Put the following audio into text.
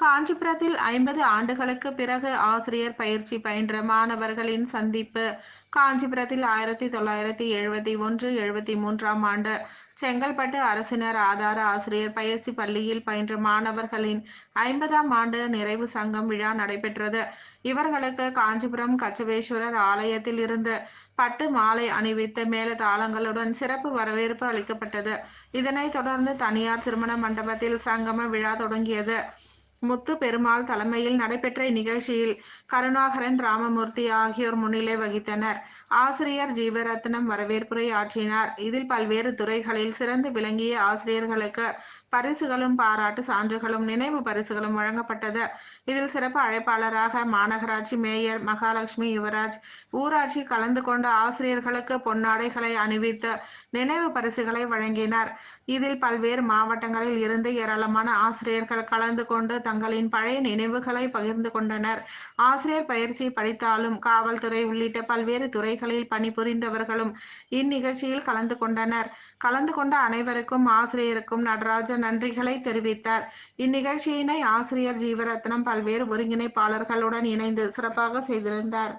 காஞ்சிபுரத்தில் 50 ஆண்டுகளுக்கு பிறகு ஆசிரியர் பயிற்சி பயின்ற மாணவர்களின் சந்திப்பு. காஞ்சிபுரத்தில் 1971-73ஆம் ஆண்டு செங்கல்பட்டு அரசினர் ஆதார ஆசிரியர் பயிற்சி பள்ளியில் பயின்ற மாணவர்களின் 50ஆம் ஆண்டு நிறைவு சங்கம் விழா நடைபெற்றது. இவர்களுக்கு காஞ்சிபுரம் கச்சபேஸ்வரர் ஆலயத்தில் இருந்து பட்டு மாலை அணிவித்து மேளதாளங்களுடன் சிறப்பு வரவேற்பு அளிக்கப்பட்டது. இதனைத் தொடர்ந்து தனியார் திருமண மண்டபத்தில் சங்கம விழா தொடங்கியது. முத்து பெருமாள் தலைமையில் நடைபெற்ற இந்நிகழ்ச்சியில் கருணாகரன், ராமமூர்த்தி ஆகியோர் முன்னிலை வகித்தனர். ஆசிரியர் ஜீவரத்னம் வரவேற்புரை ஆற்றினார். இதில் பல்வேறு துறைகளில் சிறந்து விளங்கிய ஆசிரியர்களுக்கு பரிசுகளும் பாராட்டு சான்றுகளும் நினைவு பரிசுகளும் வழங்கப்பட்டது. இதில் சிறப்பு அழைப்பாளராக மாநகராட்சி மேயர் மகாலட்சுமி யுவராஜ், ஊராட்சி கலந்து கொண்ட ஆசிரியர்களுக்கு பொன்னாடைகளை அணிவித்து நினைவு பரிசுகளை வழங்கினார். இதில் பல்வேறு மாவட்டங்களில் இருந்து ஏராளமான ஆசிரியர்கள் கலந்து கொண்டு தங்களின் பழைய நினைவுகளை பகிர்ந்து கொண்டனர். ஆசிரியர் பயிற்சி படித்தாலும் காவல்துறை உள்ளிட்ட பல்வேறு துறைகளில் பணிபுரிந்தவர்களும் இந்நிகழ்ச்சியில் கலந்து கொண்டனர். கலந்து கொண்ட அனைவருக்கும் ஆசிரியருக்கும் நடராஜன் நன்றிகளை தெரிவித்தார். இந்நிகழ்ச்சியினை ஆசிரியர் ஜீவரத்னம் பல்வேறு ஒருங்கிணைப்பாளர்களுடன் இணைந்து சிறப்பாக செய்திருந்தார்.